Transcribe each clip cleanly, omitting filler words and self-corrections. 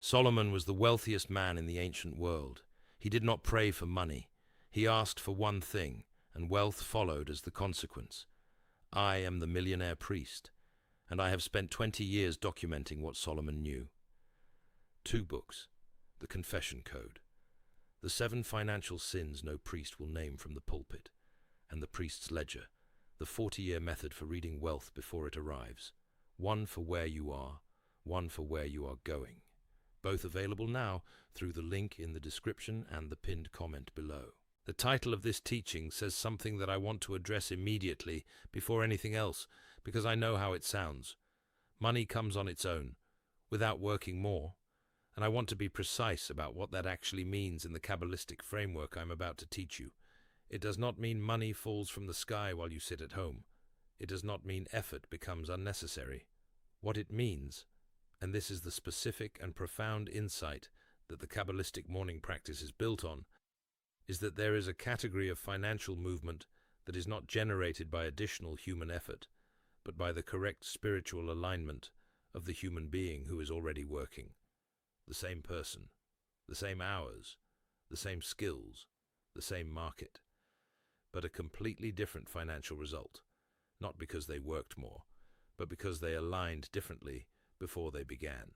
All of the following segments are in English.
Solomon was the wealthiest man in the ancient world. He did not pray for money. He asked for one thing, and wealth followed as the consequence. I am the millionaire priest, and I have spent 20 years documenting what Solomon knew. 2 books. The Confession Code. The 7 financial sins no priest will name from the pulpit, and the priest's ledger, the 40-year method for reading wealth before it arrives. One for where you are, one for where you are going. Both available now through the link in the description and the pinned comment below. The title of this teaching says something that I want to address immediately before anything else, because I know how it sounds. Money comes on its own, without working more, and I want to be precise about what that actually means in the Kabbalistic framework I'm about to teach you. It does not mean money falls from the sky while you sit at home. It does not mean effort becomes unnecessary. What it means, and this is the specific and profound insight that the Kabbalistic morning practice is built on, is that there is a category of financial movement that is not generated by additional human effort, but by the correct spiritual alignment of the human being who is already working. The same person, the same hours, the same skills, the same market, but a completely different financial result, not because they worked more, but because they aligned differently before they began.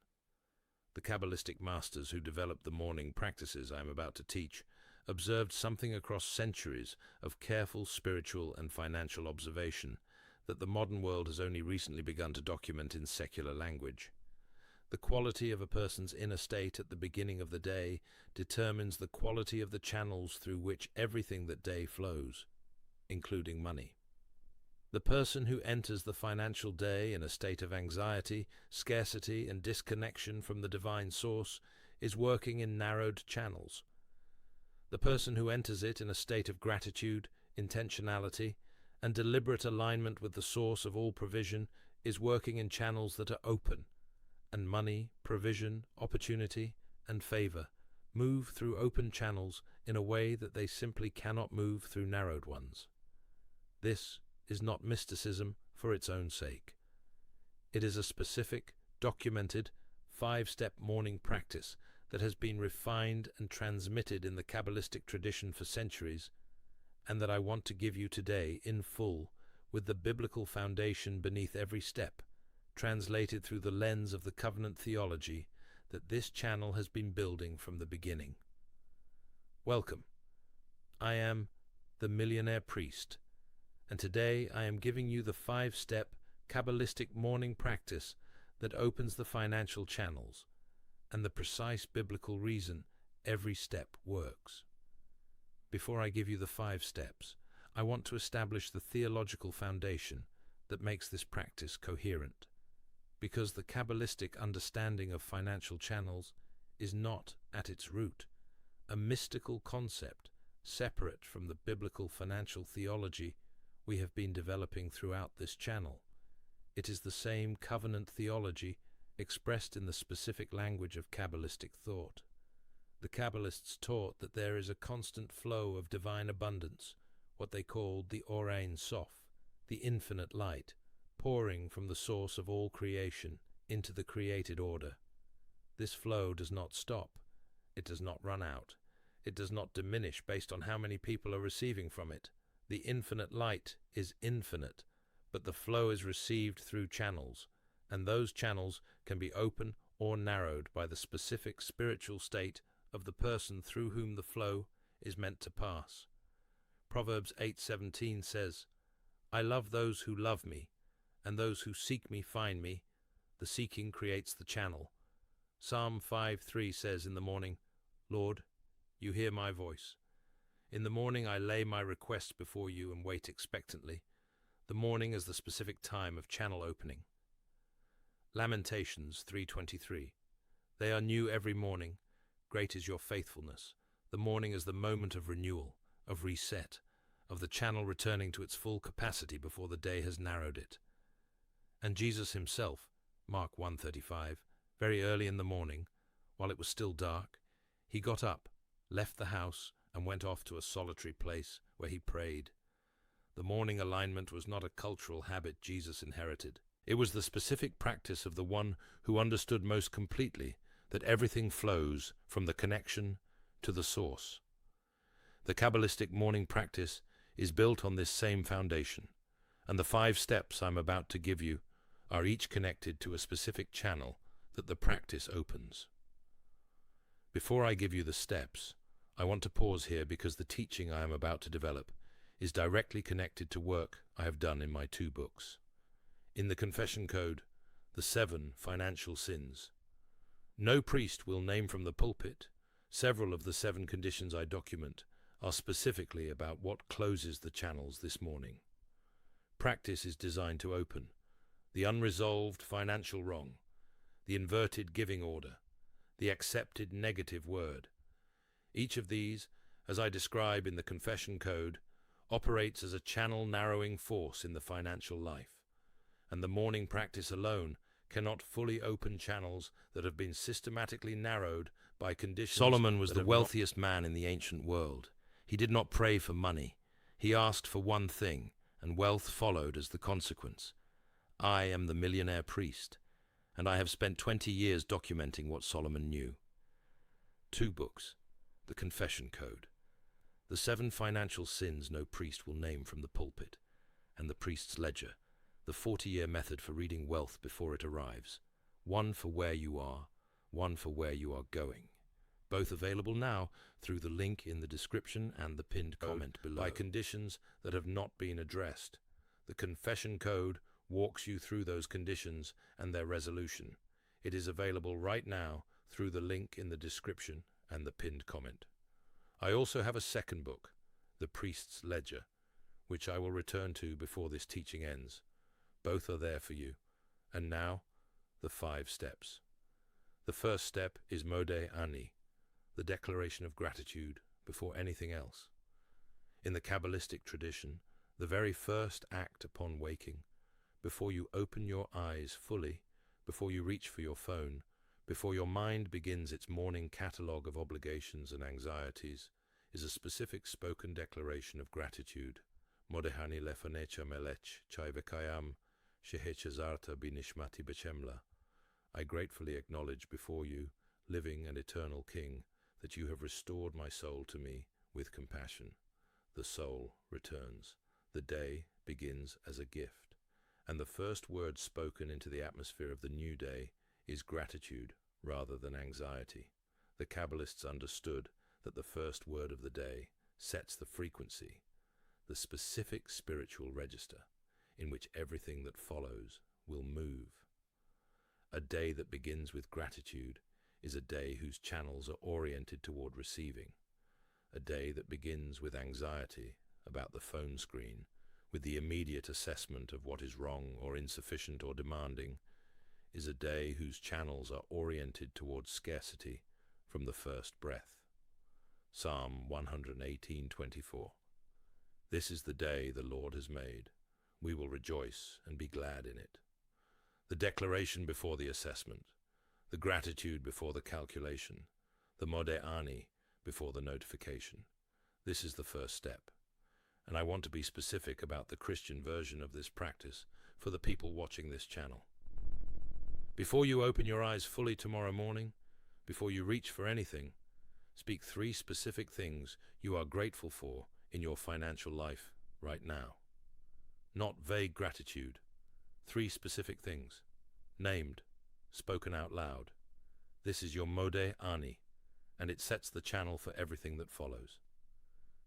The Kabbalistic masters who developed the morning practices I am about to teach observed something across centuries of careful spiritual and financial observation that the modern world has only recently begun to document in secular language. The quality of a person's inner state at the beginning of the day determines the quality of the channels through which everything that day flows, including money. The person who enters the financial day in a state of anxiety, scarcity, and disconnection from the divine source is working in narrowed channels. The person who enters it in a state of gratitude, intentionality, and deliberate alignment with the source of all provision is working in channels that are open, and money, provision, opportunity, and favor move through open channels in a way that they simply cannot move through narrowed ones. This is not mysticism for its own sake. It is a specific, documented, 5-step morning practice that has been refined and transmitted in the Kabbalistic tradition for centuries, and that I want to give you today in full, with the biblical foundation beneath every step, translated through the lens of the covenant theology that this channel has been building from the beginning. Welcome. I am the Millionaire Priest, and today I am giving you the 5-step Kabbalistic morning practice that opens the financial channels, and the precise biblical reason every step works. Before I give you the 5 steps, I want to establish the theological foundation that makes this practice coherent, because the Kabbalistic understanding of financial channels is not, at its root, a mystical concept separate from the biblical financial theology we have been developing throughout this channel. It is the same covenant theology expressed in the specific language of Kabbalistic thought. The Kabbalists taught that there is a constant flow of divine abundance, what they called the Or Ein Sof, the infinite light, pouring from the source of all creation into the created order. This flow does not stop. It does not run out. It does not diminish based on how many people are receiving from it. The infinite light is infinite, but the flow is received through channels, and those channels can be open or narrowed by the specific spiritual state of the person through whom the flow is meant to pass. Proverbs 8:17 says, "I love those who love me, and those who seek me find me. The seeking creates the channel." Psalm 5:3 says in the morning, "Lord, you hear my voice." In the morning I lay my requests before you and wait expectantly. The morning is the specific time of channel opening. Lamentations 3:23. They are new every morning. Great is your faithfulness. The morning is the moment of renewal, of reset, of the channel returning to its full capacity before the day has narrowed it. And Jesus himself, Mark 1:35, very early in the morning, while it was still dark, he got up, left the house, and went off to a solitary place where he prayed. The morning alignment was not a cultural habit Jesus inherited. It was the specific practice of the one who understood most completely that everything flows from the connection to the source. The Kabbalistic morning practice is built on this same foundation, and the 5 steps I'm about to give you are each connected to a specific channel that the practice opens. Before I give you the steps, I want to pause here because the teaching I am about to develop is directly connected to work I have done in my 2 books. In the Confession Code, the 7 financial sins. No priest will name from the pulpit. Several of the 7 conditions I document are specifically about what closes the channels this morning. Practice is designed to open the unresolved financial wrong, the inverted giving order, the accepted negative word. Each of these, as I describe in the Confession Code, operates as a channel-narrowing force in the financial life, and the morning practice alone cannot fully open channels that have been systematically narrowed by conditions. Solomon was the wealthiest man in the ancient world. He did not pray for money. He asked for one thing, and wealth followed as the consequence. I am the millionaire priest, and I have spent 20 years documenting what Solomon knew. 2 books. The Confession Code. The 7 financial sins no priest will name from the pulpit, and the priest's ledger, the 40-year method for reading wealth before it arrives. One for where you are, one for where you are going. Both available now through the link in the description and the pinned comment below. By conditions that have not been addressed. The Confession Code walks you through those conditions and their resolution. It is available right now through the link in the description and the pinned comment. I also have a 2nd book, The Priest's Ledger, which I will return to before this teaching ends. Both are there for you. And now, the 5 steps. The first step is Modeh Ani, the declaration of gratitude before anything else. In the Kabbalistic tradition, the very first act upon waking, before you open your eyes fully, before you reach for your phone, before your mind begins its morning catalogue of obligations and anxieties, is a specific spoken declaration of gratitude. Modehani lefanecha melech chayvekayam shehechazarta binishmati bechemla. I gratefully acknowledge before you, living and eternal King, that you have restored my soul to me with compassion. The soul returns. The day begins as a gift, and the first word spoken into the atmosphere of the new day is gratitude rather than anxiety. The Kabbalists understood that the first word of the day sets the frequency, the specific spiritual register in which everything that follows will move. A day that begins with gratitude is a day whose channels are oriented toward receiving. A day that begins with anxiety about the phone screen, with the immediate assessment of what is wrong or insufficient or demanding, is a day whose channels are oriented towards scarcity from the first breath. Psalm 118:24. This is the day the Lord has made. We will rejoice and be glad in it. The declaration before the assessment, the gratitude before the calculation, the Modeh Ani before the notification. This is the first step, and I want to be specific about the Christian version of this practice for the people watching this channel. Before you open your eyes fully tomorrow morning, before you reach for anything, speak 3 specific things you are grateful for in your financial life right now. Not vague gratitude. 3 specific things, named, spoken out loud. This is your Modeh Ani, and it sets the channel for everything that follows.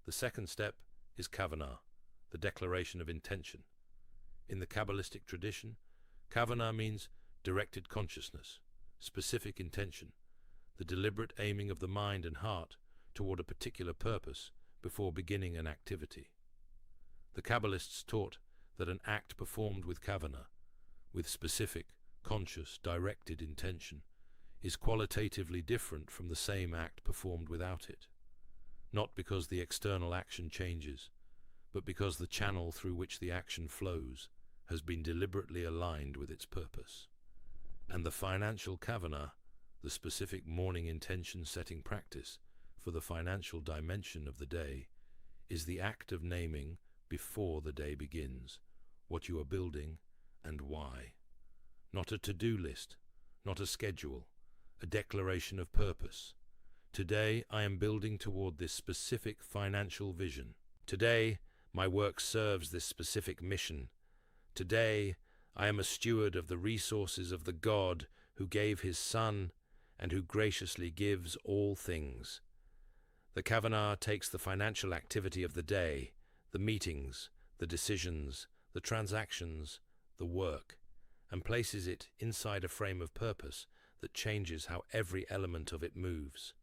The second step is Kavanah, the declaration of intention. In the Kabbalistic tradition, Kavanah means directed consciousness, specific intention, the deliberate aiming of the mind and heart toward a particular purpose before beginning an activity. The Kabbalists taught that an act performed with Kavanah, with specific, conscious, directed intention, is qualitatively different from the same act performed without it, not because the external action changes, but because the channel through which the action flows has been deliberately aligned with its purpose. And the financial Kavanah, the specific morning intention-setting practice for the financial dimension of the day, is the act of naming before the day begins what you are building and why. Not a to-do list, not a schedule, a declaration of purpose. Today, I am building toward this specific financial vision. Today, my work serves this specific mission. Today, I am a steward of the resources of the God who gave his Son and who graciously gives all things. The Kavanagh takes the financial activity of the day, the meetings, the decisions, the transactions, the work, and places it inside a frame of purpose that changes how every element of it moves.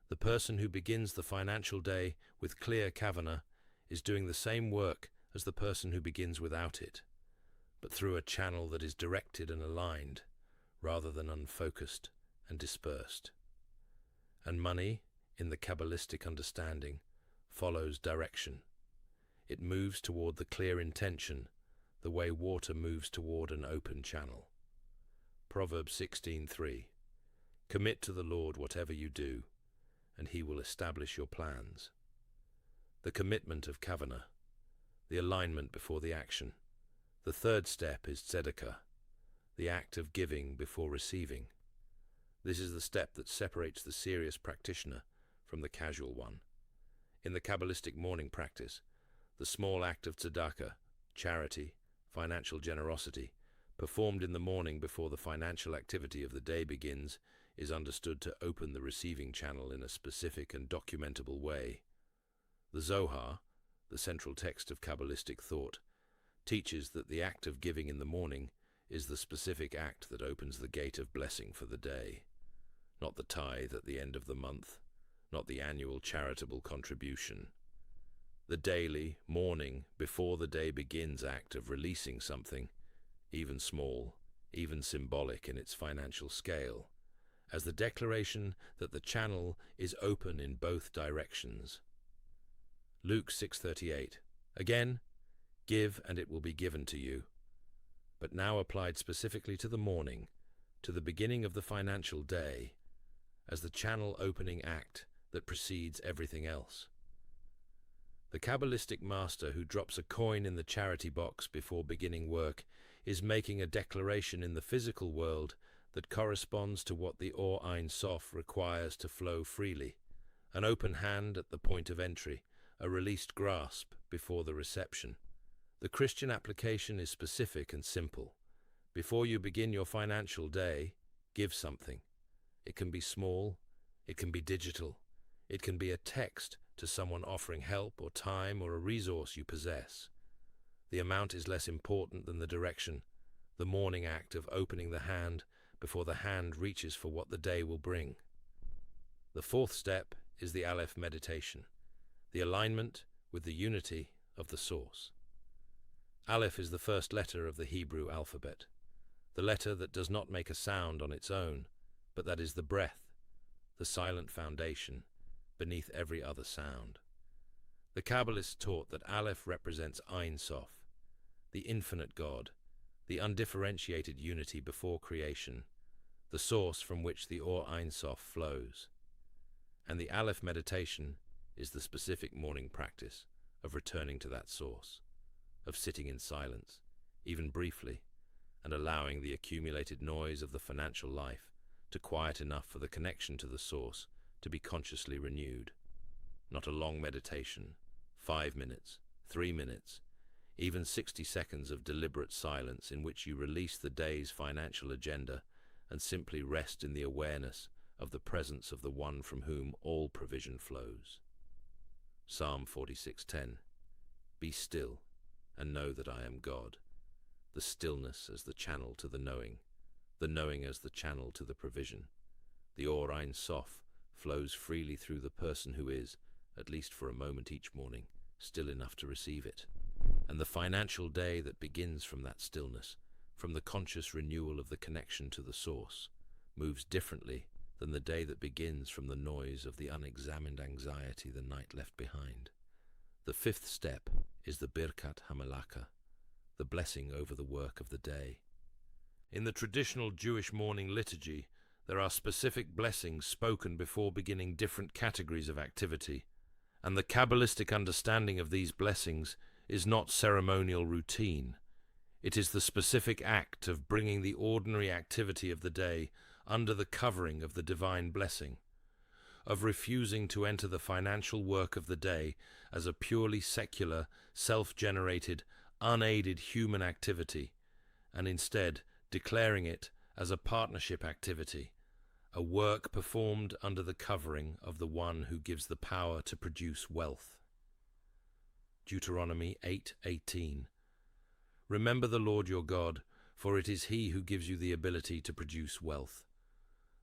The person who begins the financial day with clear Kavanagh is doing the same work as the person who begins without it, but through a channel that is directed and aligned, rather than unfocused and dispersed. And money, in the Kabbalistic understanding, follows direction. It moves toward the clear intention, the way water moves toward an open channel. Proverbs 16:3. Commit to the Lord whatever you do, and he will establish your plans. The commitment of Kavanagh, the alignment before the action. The third step is tzedakah, the act of giving before receiving. This is the step that separates the serious practitioner from the casual one. In the Kabbalistic morning practice, the small act of tzedakah, charity, financial generosity, performed in the morning before the financial activity of the day begins, is understood to open the receiving channel in a specific and documentable way. The Zohar, the central text of Kabbalistic thought, teaches that the act of giving in the morning is the specific act that opens the gate of blessing for the day, not the tithe at the end of the month, not the annual charitable contribution. The daily, morning, before the day begins act of releasing something, even small, even symbolic in its financial scale, as the declaration that the channel is open in both directions. Luke 6:38. Again, give and it will be given to you, but now applied specifically to the morning, to the beginning of the financial day, as the channel opening act that precedes everything else. The Kabbalistic master who drops a coin in the charity box before beginning work is making a declaration in the physical world that corresponds to what the Or Ein Sof requires to flow freely, an open hand at the point of entry, a released grasp before the reception. The Christian application is specific and simple. Before you begin your financial day, give something. It can be small, it can be digital, it can be a text to someone offering help or time or a resource you possess. The amount is less important than the direction, the morning act of opening the hand before the hand reaches for what the day will bring. The fourth step is the Aleph meditation, the alignment with the unity of the source. Aleph is the first letter of the Hebrew alphabet, the letter that does not make a sound on its own, but that is the breath, the silent foundation beneath every other sound. The Kabbalists taught that Aleph represents Ein Sof, the infinite God, the undifferentiated unity before creation, the source from which the Or Ein Sof flows. And the Aleph meditation is the specific morning practice of returning to that source, of sitting in silence, even briefly, and allowing the accumulated noise of the financial life to quiet enough for the connection to the source to be consciously renewed. Not a long meditation, 5 minutes, 3 minutes, even 60 seconds of deliberate silence in which you release the day's financial agenda and simply rest in the awareness of the presence of the one from whom all provision flows. Psalm 46:10. Be still and know that I am God. The stillness as the channel to the knowing as the channel to the provision. The Or Ein Sof flows freely through the person who is, at least for a moment each morning, still enough to receive it. And the financial day that begins from that stillness, from the conscious renewal of the connection to the source, moves differently than the day that begins from the noise of the unexamined anxiety the night left behind. The fifth step is the Birkat HaMelaka, the blessing over the work of the day. In the traditional Jewish morning liturgy, there are specific blessings spoken before beginning different categories of activity, and the Kabbalistic understanding of these blessings is not ceremonial routine. It is the specific act of bringing the ordinary activity of the day under the covering of the divine blessing, of refusing to enter the financial work of the day as a purely secular, self-generated, unaided human activity, and instead declaring it as a partnership activity, a work performed under the covering of the one who gives the power to produce wealth. Deuteronomy 8:18. Remember the Lord your God, for it is He who gives you the ability to produce wealth.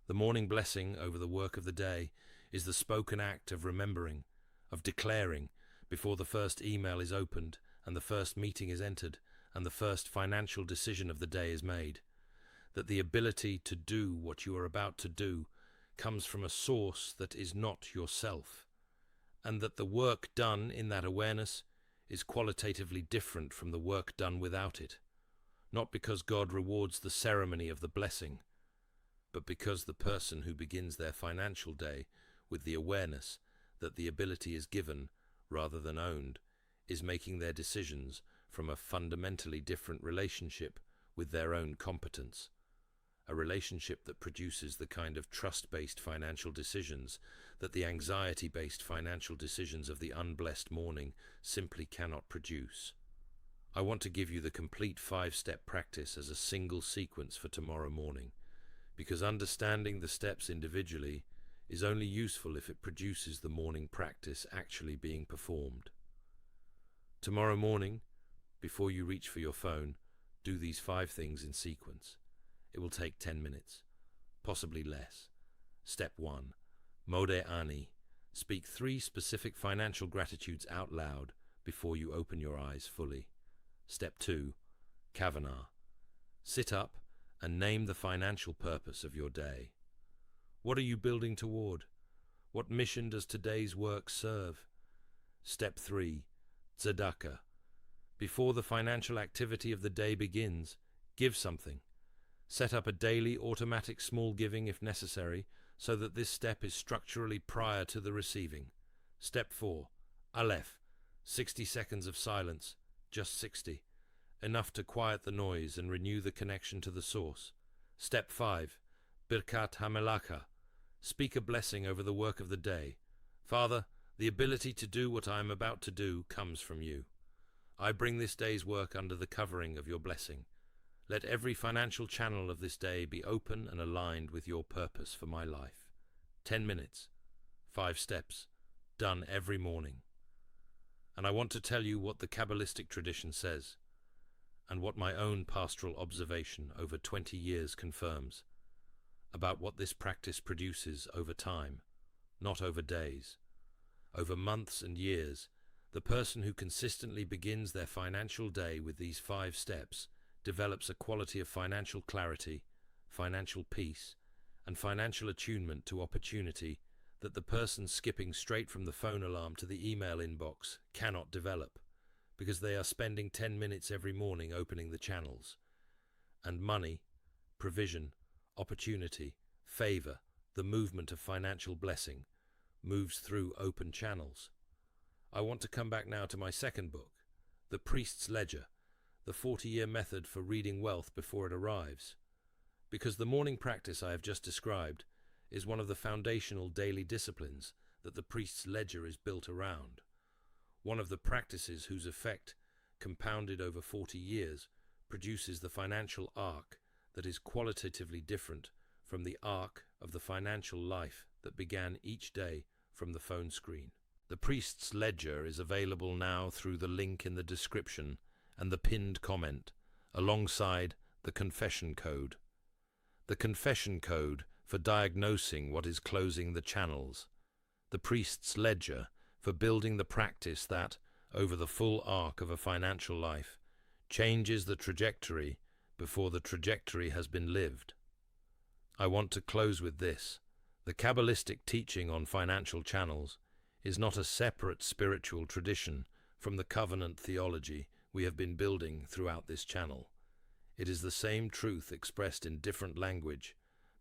The morning blessing over the work of the day is the spoken act of remembering, of declaring, before the first email is opened and the first meeting is entered and the first financial decision of the day is made, that the ability to do what you are about to do comes from a source that is not yourself, and that the work done in that awareness is qualitatively different from the work done without it, not because God rewards the ceremony of the blessing, but because the person who begins their financial day with the awareness that the ability is given rather than owned is making their decisions from a fundamentally different relationship with their own competence, a relationship that produces the kind of trust-based financial decisions that the anxiety-based financial decisions of the unblessed morning simply cannot produce. I want to give you the complete 5-step practice as a single sequence for tomorrow morning, because understanding the steps individually is only useful if it produces the morning practice actually being performed. Tomorrow morning, before you reach for your phone, do these 5 things in sequence. It will take 10 minutes, possibly less. Step 1. Mode Ani. Speak 3 specific financial gratitudes out loud before you open your eyes fully. Step 2. Kavanah. Sit up and name the financial purpose of your day. What are you building toward? What mission does today's work serve? Step 3. Tzedakah. Before the financial activity of the day begins, give something. Set up a daily automatic small giving if necessary, so that this step is structurally prior to the receiving. Step 4. Aleph. 60 seconds of silence, just 60. Enough to quiet the noise and renew the connection to the source. Step 5. Birkat HaMelakha. Speak a blessing over the work of the day. Father, the ability to do what I am about to do comes from you. I bring this day's work under the covering of your blessing. Let every financial channel of this day be open and aligned with your purpose for my life. 10 minutes, 5 steps, done every morning. And I want to tell you what the Kabbalistic tradition says, and what my own pastoral observation over 20 years confirms, about what this practice produces over time, not over days. Over months and years, the person who consistently begins their financial day with these 5 steps develops a quality of financial clarity, financial peace, and financial attunement to opportunity that the person skipping straight from the phone alarm to the email inbox cannot develop, because they are spending 10 minutes every morning opening the channels. And money, provision, opportunity, favor, the movement of financial blessing, moves through open channels. I want to come back now to my second book, The Priest's Ledger, the 40-year method for reading wealth before it arrives, because the morning practice I have just described is one of the foundational daily disciplines that the priest's ledger is built around, one of the practices whose effect, compounded over 40 years, produces the financial arc that is qualitatively different from the arc of the financial life that began each day from the phone screen. The priest's ledger is available now through the link in the description and the pinned comment, alongside the confession code. The confession code for diagnosing what is closing the channels. The priest's ledger for building the practice that, over the full arc of a financial life, changes the trajectory before the trajectory has been lived. I want to close with this. The Kabbalistic teaching on financial channels is not a separate spiritual tradition from the covenant theology we have been building throughout this channel. It is the same truth expressed in different language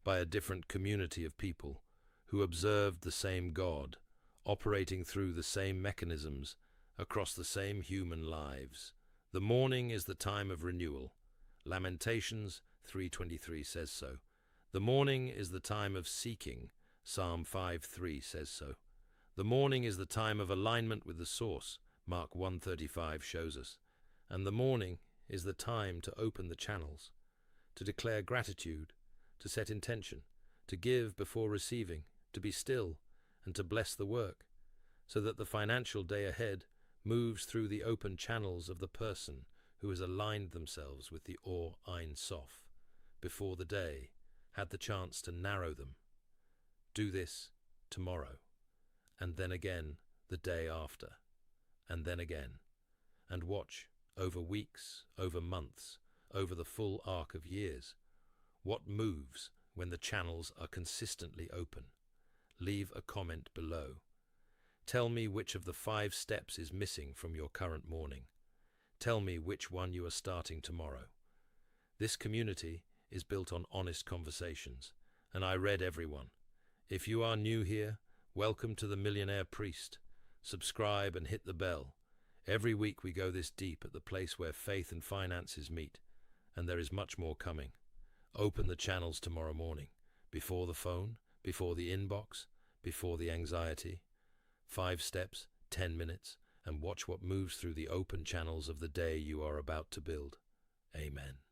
by a different community of people who observed the same God, operating through the same mechanisms across the same human lives. The morning is the time of renewal. Lamentations 3:23 says so. The morning is the time of seeking. Psalm 5:3 says so. The morning is the time of alignment with the source. Mark 1:35 shows us. And the morning is the time to open the channels, to declare gratitude, to set intention, to give before receiving, to be still, and to bless the work, so that the financial day ahead moves through the open channels of the person who has aligned themselves with the Or Ein Sof before the day had the chance to narrow them. Do this tomorrow, and then again the day after, and then again, and watch over weeks, over months, over the full arc of years. What moves when the channels are consistently open? Leave a comment below. Tell me which of the 5 steps is missing from your current morning. Tell me which one you are starting tomorrow. This community is built on honest conversations, and I read everyone. If you are new here, welcome to the Millionaire Priest. Subscribe and hit the bell. Every week we go this deep at the place where faith and finances meet, and there is much more coming. Open the channels tomorrow morning, before the phone, before the inbox, before the anxiety. 5 steps, 10 minutes, and watch what moves through the open channels of the day you are about to build. Amen.